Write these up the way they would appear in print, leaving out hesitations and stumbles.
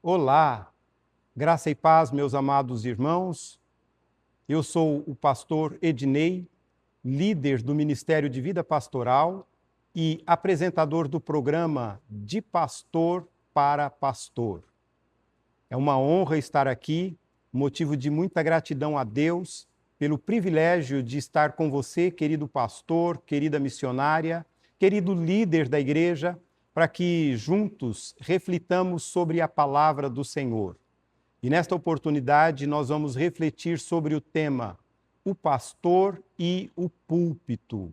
Olá, graça e paz, meus amados irmãos. Eu sou o pastor Ednei, líder do Ministério de Vida Pastoral e apresentador do programa De Pastor para Pastor. É uma honra estar aqui, motivo de muita gratidão a Deus pelo privilégio de estar com você, querido pastor, querida missionária, querido líder da igreja, para que juntos reflitamos sobre a palavra do Senhor. E nesta oportunidade nós vamos refletir sobre o tema o pastor e o púlpito.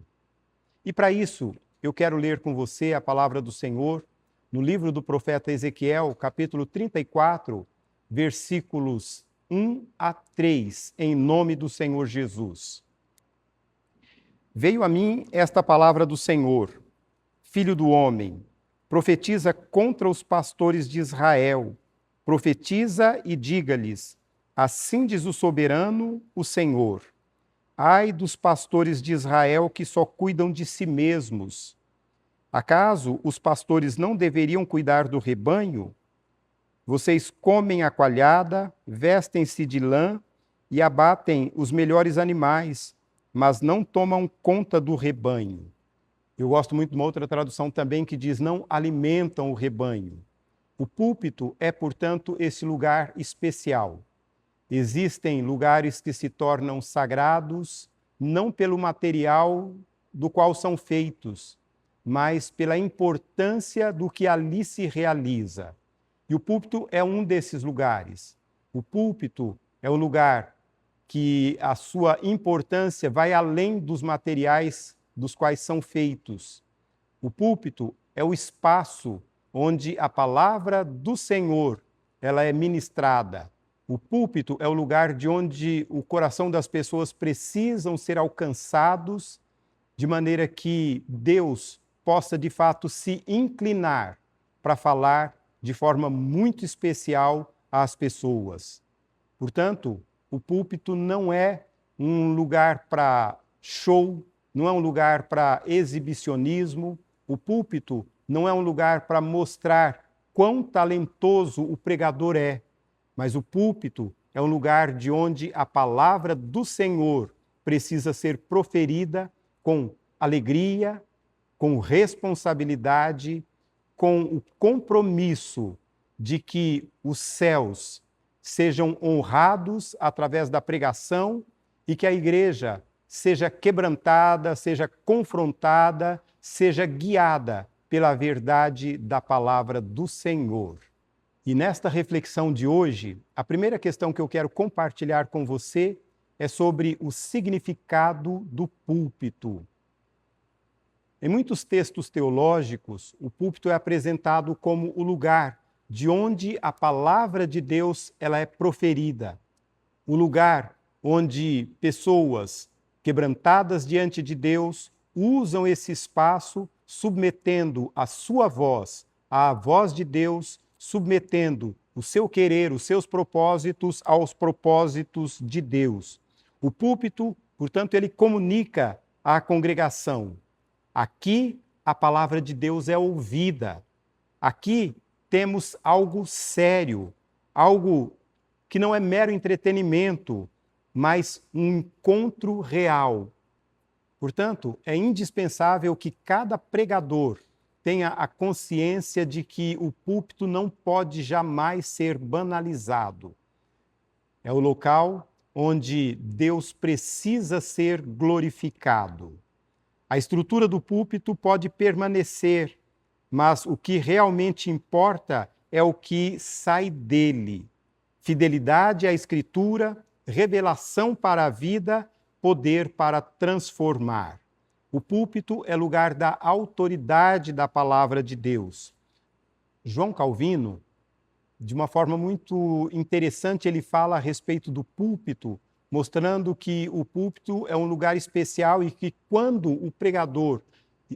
E para isso eu quero ler com você a palavra do Senhor no livro do profeta Ezequiel, capítulo 34, versículos 1 a 3, em nome do Senhor Jesus. Veio a mim esta palavra do Senhor: Filho do homem, profetiza contra os pastores de Israel. Profetiza e diga-lhes: assim diz o soberano, o Senhor. Ai dos pastores de Israel que só cuidam de si mesmos. Acaso os pastores não deveriam cuidar do rebanho? Vocês comem a coalhada, vestem-se de lã e abatem os melhores animais, mas não tomam conta do rebanho. Eu gosto muito de uma outra tradução também que diz: não alimentam o rebanho. O púlpito é, portanto, esse lugar especial. Existem lugares que se tornam sagrados não pelo material do qual são feitos, mas pela importância do que ali se realiza. E o púlpito é um desses lugares. O púlpito é um lugar que a sua importância vai além dos materiais dos quais são feitos. O púlpito é o espaço onde a palavra do Senhor ela é ministrada. O púlpito é o lugar de onde o coração das pessoas precisam ser alcançados, de maneira que Deus possa de fato se inclinar para falar de forma muito especial às pessoas. Portanto, o púlpito não é um lugar para show, não é um lugar para exibicionismo. O púlpito não é um lugar para mostrar quão talentoso o pregador é, mas o púlpito é um lugar de onde a palavra do Senhor precisa ser proferida com alegria, com responsabilidade, com o compromisso de que os céus sejam honrados através da pregação e que a igreja seja quebrantada, seja confrontada, seja guiada pela verdade da palavra do Senhor. E nesta reflexão de hoje, a primeira questão que eu quero compartilhar com você é sobre o significado do púlpito. Em muitos textos teológicos, o púlpito é apresentado como o lugar de onde a palavra de Deus ela é proferida, o lugar onde pessoas quebrantadas diante de Deus usam esse espaço submetendo a sua voz à voz de Deus, submetendo o seu querer, os seus propósitos aos propósitos de Deus. O púlpito, portanto, ele comunica à congregação: aqui a palavra de Deus é ouvida. Aqui temos algo sério, algo que não é mero entretenimento, mas um encontro real. Portanto, é indispensável que cada pregador tenha a consciência de que o púlpito não pode jamais ser banalizado. É o local onde Deus precisa ser glorificado. A estrutura do púlpito pode permanecer, mas o que realmente importa é o que sai dele. Fidelidade à Escritura, revelação para a vida, poder para transformar. O púlpito é lugar da autoridade da palavra de Deus. João Calvino, de uma forma muito interessante, ele fala a respeito do púlpito, mostrando que o púlpito é um lugar especial e que quando o pregador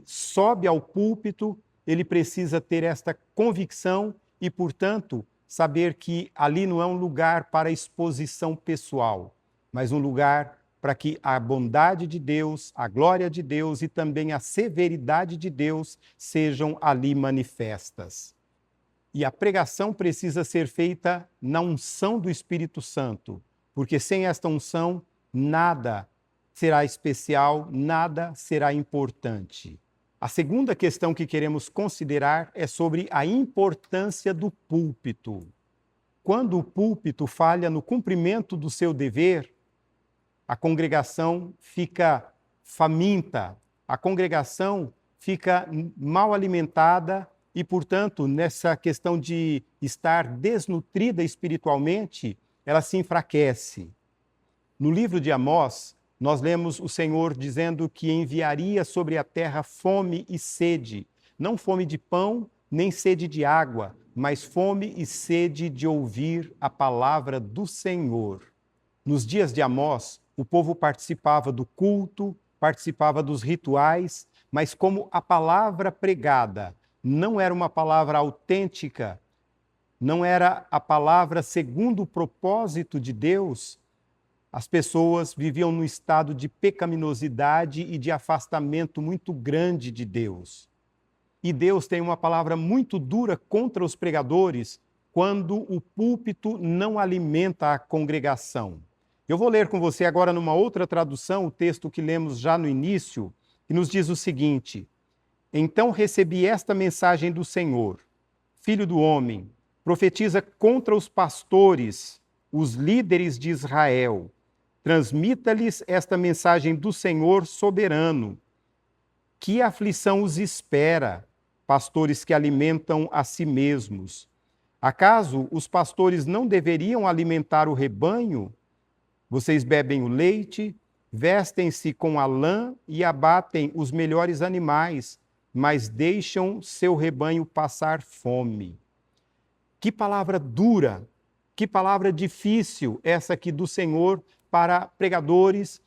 sobe ao púlpito, ele precisa ter esta convicção e, portanto, saber que ali não é um lugar para exposição pessoal, mas um lugar para que a bondade de Deus, a glória de Deus e também a severidade de Deus sejam ali manifestas. E a pregação precisa ser feita na unção do Espírito Santo, porque sem esta unção, nada será especial, nada será importante. A segunda questão que queremos considerar é sobre a importância do púlpito. Quando o púlpito falha no cumprimento do seu dever, a congregação fica faminta, a congregação fica mal alimentada e, portanto, nessa questão de estar desnutrida espiritualmente, ela se enfraquece. No livro de Amós, nós lemos o Senhor dizendo que enviaria sobre a terra fome e sede, não fome de pão, nem sede de água, mas fome e sede de ouvir a palavra do Senhor. Nos dias de Amós, o povo participava do culto, participava dos rituais, mas como a palavra pregada não era uma palavra autêntica, não era a palavra segundo o propósito de Deus, as pessoas viviam num estado de pecaminosidade e de afastamento muito grande de Deus. E Deus tem uma palavra muito dura contra os pregadores quando o púlpito não alimenta a congregação. Eu vou ler com você agora numa outra tradução o texto que lemos já no início, que nos diz o seguinte: Então recebi esta mensagem do Senhor: Filho do homem, profetiza contra os pastores, os líderes de Israel. Transmita-lhes esta mensagem do Senhor soberano. Que aflição os espera, pastores que alimentam a si mesmos? Acaso os pastores não deveriam alimentar o rebanho? Vocês bebem o leite, vestem-se com a lã e abatem os melhores animais, mas deixam seu rebanho passar fome. Que palavra dura, que palavra difícil essa aqui do Senhor para pregadores,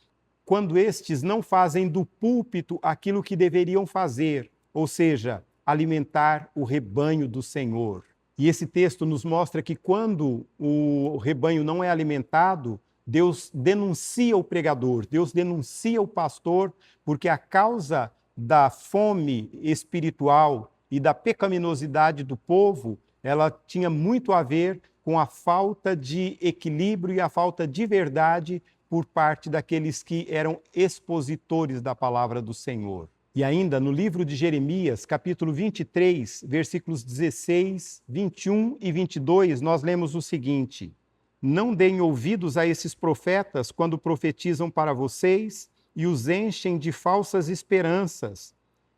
quando estes não fazem do púlpito aquilo que deveriam fazer, ou seja, alimentar o rebanho do Senhor. E esse texto nos mostra que quando o rebanho não é alimentado, Deus denuncia o pregador, Deus denuncia o pastor, porque a causa da fome espiritual e da pecaminosidade do povo, ela tinha muito a ver com a falta de equilíbrio e a falta de verdade por parte daqueles que eram expositores da palavra do Senhor. E ainda no livro de Jeremias, capítulo 23, versículos 16, 21 e 22, nós lemos o seguinte: Não deem ouvidos a esses profetas quando profetizam para vocês e os enchem de falsas esperanças.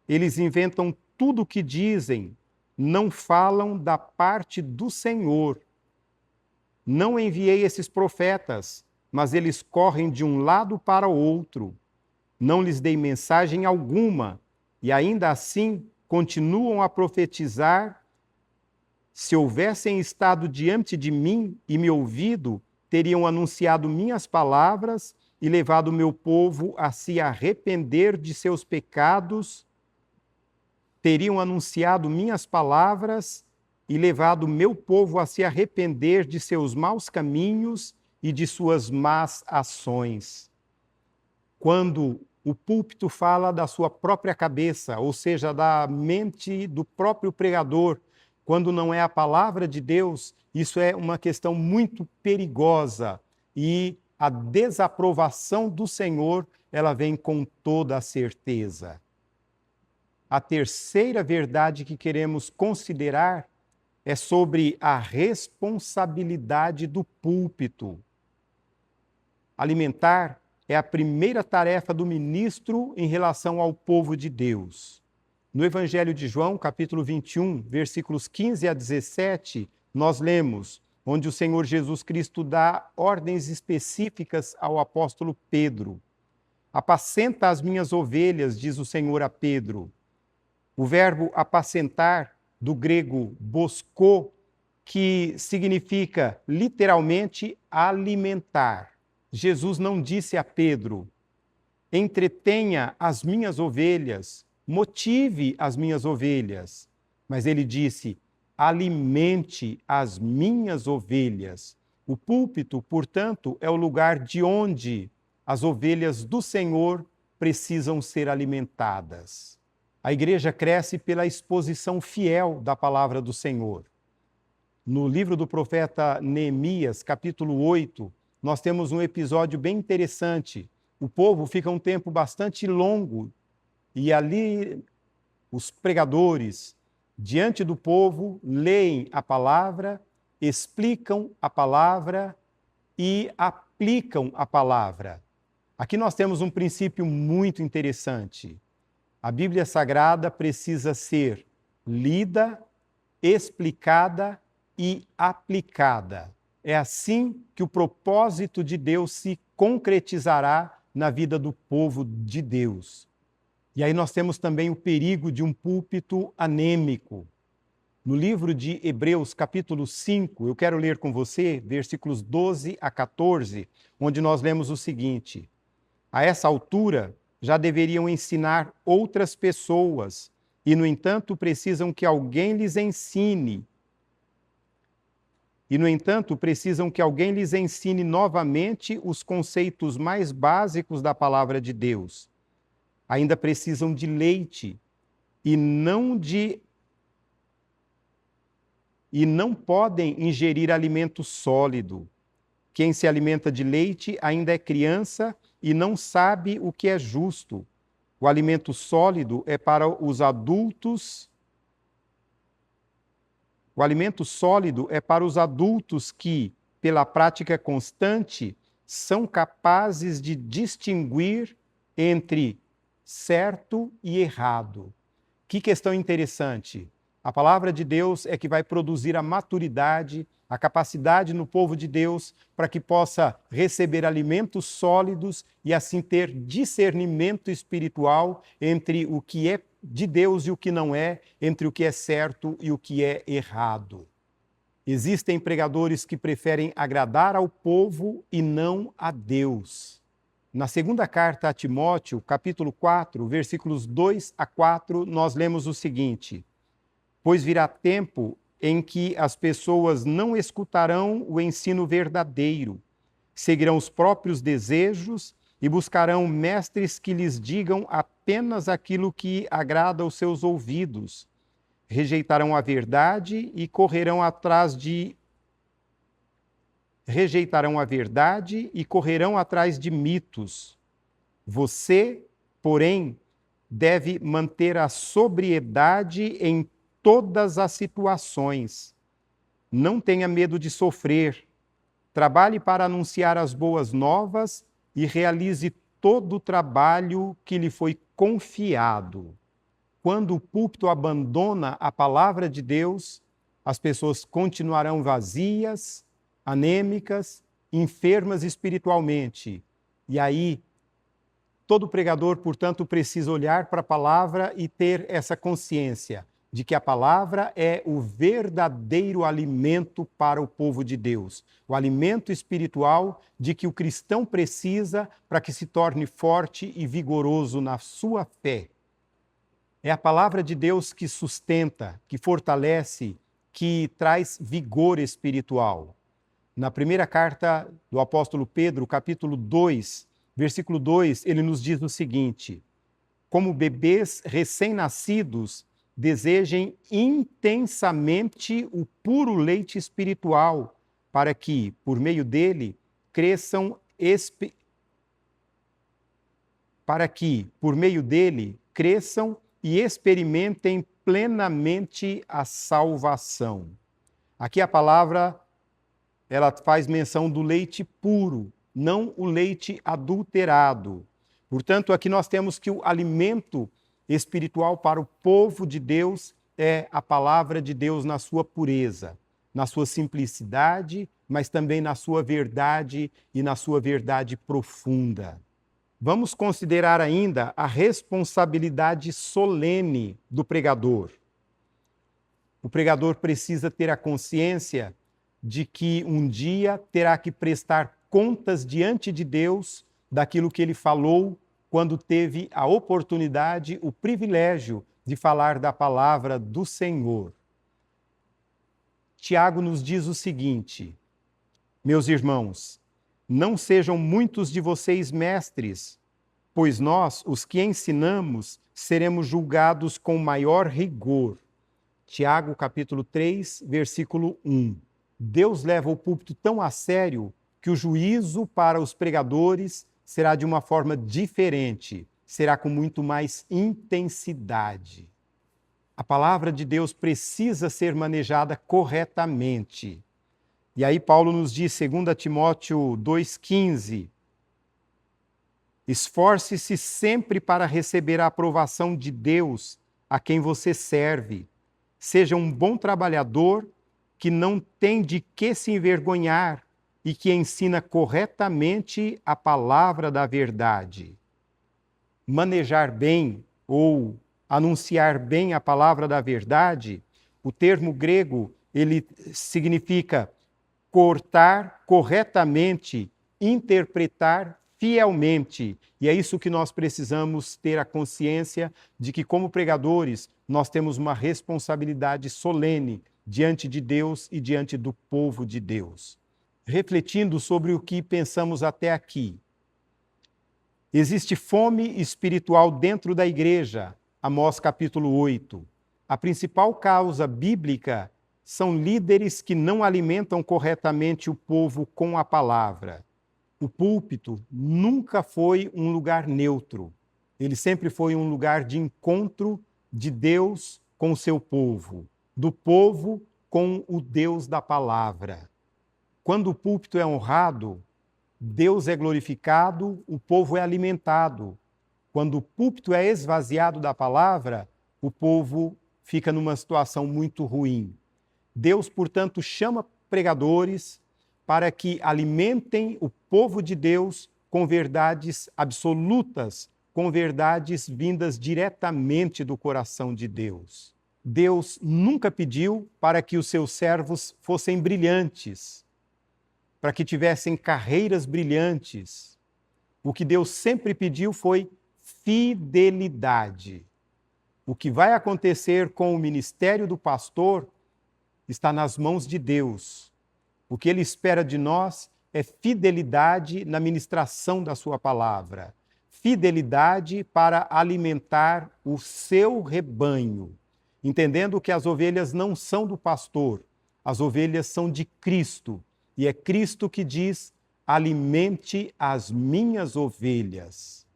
Eles inventam tudo o que dizem, não falam da parte do Senhor. Não enviei esses profetas, mas eles correm de um lado para o outro. Não lhes dei mensagem alguma, e ainda assim continuam a profetizar. Se houvessem estado diante de mim e me ouvido, teriam anunciado minhas palavras e levado o meu povo a se arrepender de seus pecados, teriam anunciado minhas palavras e levado o meu povo a se arrepender de seus maus caminhos e de suas más ações. Quando o púlpito fala da sua própria cabeça, ou seja, da mente do próprio pregador, quando não é a palavra de Deus, isso é uma questão muito perigosa e a desaprovação do Senhor, ela vem com toda a certeza. A terceira verdade que queremos considerar é sobre a responsabilidade do púlpito. Alimentar é a primeira tarefa do ministro em relação ao povo de Deus. No Evangelho de João, capítulo 21, versículos 15 a 17, nós lemos, onde o Senhor Jesus Cristo dá ordens específicas ao apóstolo Pedro. Apacenta as minhas ovelhas, diz o Senhor a Pedro. O verbo apacentar, do grego boskô, que significa literalmente alimentar. Jesus não disse a Pedro: entretenha as minhas ovelhas, motive as minhas ovelhas. Mas ele disse: alimente as minhas ovelhas. O púlpito, portanto, é o lugar de onde as ovelhas do Senhor precisam ser alimentadas. A igreja cresce pela exposição fiel da palavra do Senhor. No livro do profeta Neemias, capítulo 8, nós temos um episódio bem interessante. O povo fica um tempo bastante longo e ali os pregadores, diante do povo, leem a palavra, explicam a palavra e aplicam a palavra. Aqui nós temos um princípio muito interessante. A Bíblia Sagrada precisa ser lida, explicada e aplicada. É assim que o propósito de Deus se concretizará na vida do povo de Deus. E aí nós temos também o perigo de um púlpito anêmico. No livro de Hebreus, capítulo 5, eu quero ler com você versículos 12 a 14, onde nós lemos o seguinte: a essa altura já deveriam ensinar outras pessoas, e no entanto precisam que alguém lhes ensine. Novamente os conceitos mais básicos da palavra de Deus. Ainda precisam de leite e não podem ingerir alimento sólido. Quem se alimenta de leite ainda é criança e não sabe o que é justo. O alimento sólido é para os adultos. O alimento sólido é para os adultos que, pela prática constante, são capazes de distinguir entre certo e errado. Que questão interessante. A palavra de Deus é que vai produzir a maturidade, a capacidade no povo de Deus para que possa receber alimentos sólidos e assim ter discernimento espiritual entre o que é de Deus e o que não é, entre o que é certo e o que é errado. Existem pregadores que preferem agradar ao povo e não a Deus. Na segunda carta a Timóteo, capítulo 4, versículos 2 a 4, nós lemos o seguinte: pois virá tempo em que as pessoas não escutarão o ensino verdadeiro, seguirão os próprios desejos e buscarão mestres que lhes digam apenas aquilo que agrada aos seus ouvidos. Rejeitarão a verdade e correrão atrás de mitos. Você, porém, deve manter a sobriedade em todas as situações. Não tenha medo de sofrer. Trabalhe para anunciar as boas novas e realize todo o trabalho que lhe foi confiado. Quando o púlpito abandona a palavra de Deus, as pessoas continuarão vazias, anêmicas, enfermas espiritualmente. E aí, todo pregador, portanto, precisa olhar para a palavra e ter essa consciência de que a palavra é o verdadeiro alimento para o povo de Deus, o alimento espiritual de que o cristão precisa para que se torne forte e vigoroso na sua fé. É a palavra de Deus que sustenta, que fortalece, que traz vigor espiritual. Na primeira carta do apóstolo Pedro, capítulo 2, versículo 2, ele nos diz o seguinte: como bebês recém-nascidos, desejem intensamente o puro leite espiritual, para que, por meio dele, cresçam e experimentem plenamente a salvação. Aqui a palavra, ela faz menção do leite puro, não o leite adulterado. Portanto, aqui nós temos que o alimento espiritual para o povo de Deus é a palavra de Deus na sua pureza, na sua simplicidade, mas também na sua verdade e na sua verdade profunda. Vamos considerar ainda a responsabilidade solene do pregador. O pregador precisa ter a consciência de que um dia terá que prestar contas diante de Deus daquilo que ele falou quando teve a oportunidade, o privilégio de falar da palavra do Senhor. Tiago nos diz o seguinte: meus irmãos, não sejam muitos de vocês mestres, pois nós, os que ensinamos, seremos julgados com maior rigor. Tiago, capítulo 3, versículo 1. Deus leva o púlpito tão a sério que o juízo para os pregadores será de uma forma diferente, será com muito mais intensidade. A palavra de Deus precisa ser manejada corretamente. E aí Paulo nos diz, 2 Timóteo 2,15, esforce-se sempre para receber a aprovação de Deus a quem você serve. Seja um bom trabalhador que não tem de que se envergonhar e que ensina corretamente a palavra da verdade. Manejar bem ou anunciar bem a palavra da verdade, o termo grego, ele significa cortar corretamente, interpretar fielmente. E é isso que nós precisamos ter a consciência de que, como pregadores, nós temos uma responsabilidade solene diante de Deus e diante do povo de Deus. Refletindo sobre o que pensamos até aqui, existe fome espiritual dentro da igreja, Amós capítulo 8. A principal causa bíblica são líderes que não alimentam corretamente o povo com a palavra. O púlpito nunca foi um lugar neutro. Ele sempre foi um lugar de encontro de Deus com o seu povo, do povo com o Deus da palavra. Quando o púlpito é honrado, Deus é glorificado, o povo é alimentado. Quando o púlpito é esvaziado da palavra, o povo fica numa situação muito ruim. Deus, portanto, chama pregadores para que alimentem o povo de Deus com verdades absolutas, com verdades vindas diretamente do coração de Deus. Deus nunca pediu para que os seus servos fossem brilhantes, para que tivessem carreiras brilhantes. O que Deus sempre pediu foi fidelidade. O que vai acontecer com o ministério do pastor está nas mãos de Deus. O que Ele espera de nós é fidelidade na ministração da sua palavra, fidelidade para alimentar o seu rebanho, entendendo que as ovelhas não são do pastor, as ovelhas são de Cristo, e é Cristo que diz: alimente as minhas ovelhas.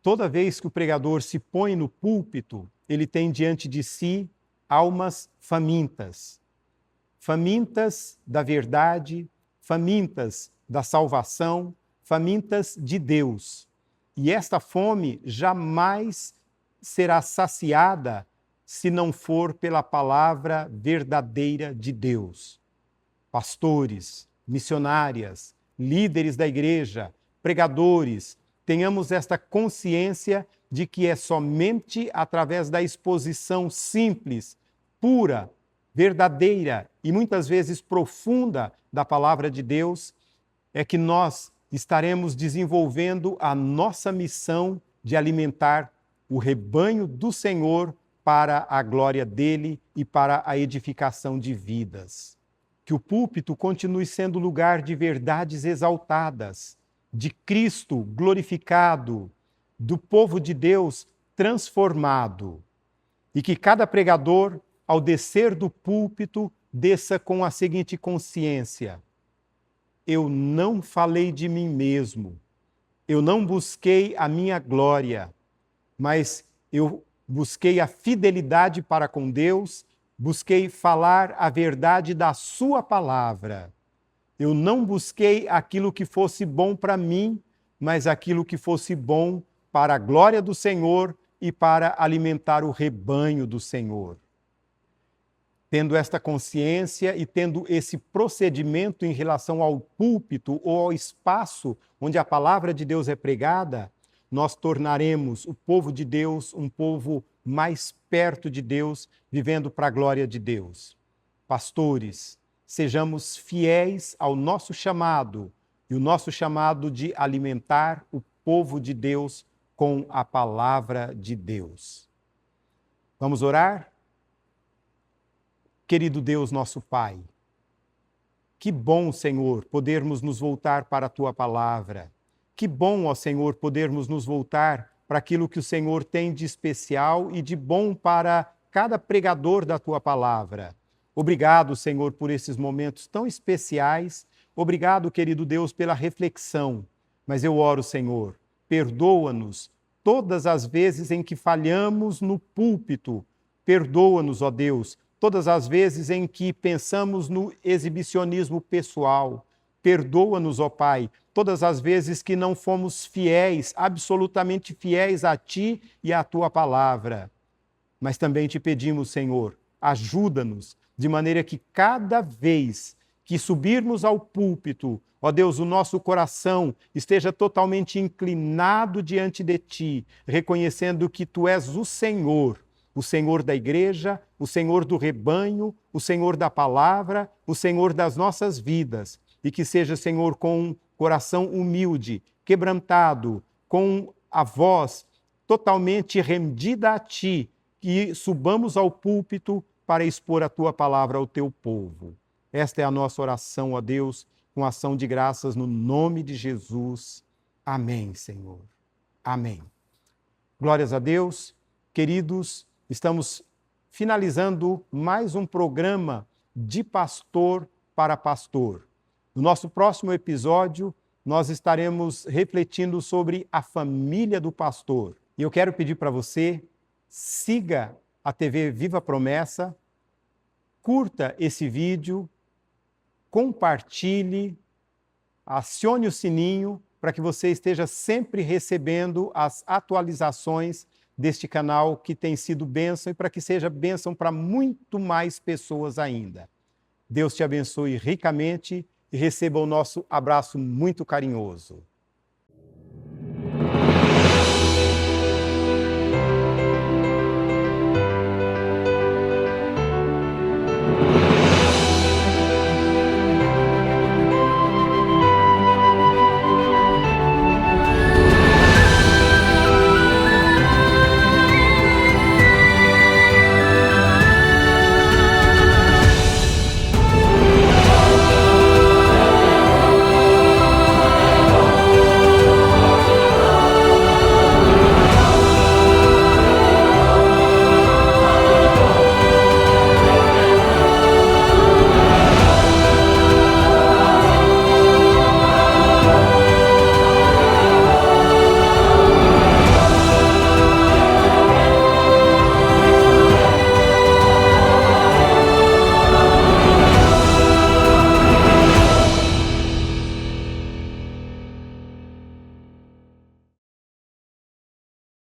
Toda vez que o pregador se põe no púlpito, ele tem diante de si almas famintas. Famintas da verdade, famintas da salvação, famintas de Deus. E esta fome jamais será saciada se não for pela palavra verdadeira de Deus. Pastores, missionárias, líderes da igreja, pregadores, tenhamos esta consciência de que é somente através da exposição simples, pura, verdadeira e muitas vezes profunda da palavra de Deus é que nós estaremos desenvolvendo a nossa missão de alimentar o rebanho do Senhor para a glória dele e para a edificação de vidas. Que o púlpito continue sendo lugar de verdades exaltadas, de Cristo glorificado, do povo de Deus transformado. E que cada pregador, ao descer do púlpito, desça com a seguinte consciência: eu não falei de mim mesmo, eu não busquei a minha glória, mas eu busquei a fidelidade para com Deus, busquei falar a verdade da sua palavra. Eu não busquei aquilo que fosse bom para mim, mas aquilo que fosse bom para a glória do Senhor e para alimentar o rebanho do Senhor. Tendo esta consciência e tendo esse procedimento em relação ao púlpito ou ao espaço onde a palavra de Deus é pregada, nós tornaremos o povo de Deus um povo mais perto de Deus, vivendo para a glória de Deus. Pastores, sejamos fiéis ao nosso chamado, e o nosso chamado de alimentar o povo de Deus com a palavra de Deus. Vamos orar? Querido Deus, nosso Pai, que bom, Senhor, podermos nos voltar para a Tua palavra. Que bom, ó Senhor, podermos nos voltar para aquilo que o Senhor tem de especial e de bom para cada pregador da tua palavra. Obrigado, Senhor, por esses momentos tão especiais. Obrigado, querido Deus, pela reflexão. Mas eu oro, Senhor, perdoa-nos todas as vezes em que falhamos no púlpito. Perdoa-nos, ó Deus, todas as vezes em que pensamos no exibicionismo pessoal. Perdoa-nos, ó Pai, todas as vezes que não fomos fiéis, absolutamente fiéis a Ti e à Tua palavra. Mas também te pedimos, Senhor, ajuda-nos, de maneira que cada vez que subirmos ao púlpito, ó Deus, o nosso coração esteja totalmente inclinado diante de Ti, reconhecendo que Tu és o Senhor da igreja, o Senhor do rebanho, o Senhor da palavra, o Senhor das nossas vidas. E que seja, Senhor, com um coração humilde, quebrantado, com a voz totalmente rendida a Ti, que subamos ao púlpito para expor a Tua palavra ao Teu povo. Esta é a nossa oração, ó Deus, com ação de graças no nome de Jesus. Amém, Senhor. Amém. Glórias a Deus. Queridos, estamos finalizando mais um programa de pastor para pastor. No nosso próximo episódio, nós estaremos refletindo sobre a família do pastor. E eu quero pedir para você, siga a TV Viva Promessa, curta esse vídeo, compartilhe, acione o sininho para que você esteja sempre recebendo as atualizações deste canal que tem sido bênção e para que seja bênção para muito mais pessoas ainda. Deus te abençoe ricamente e receba o nosso abraço muito carinhoso.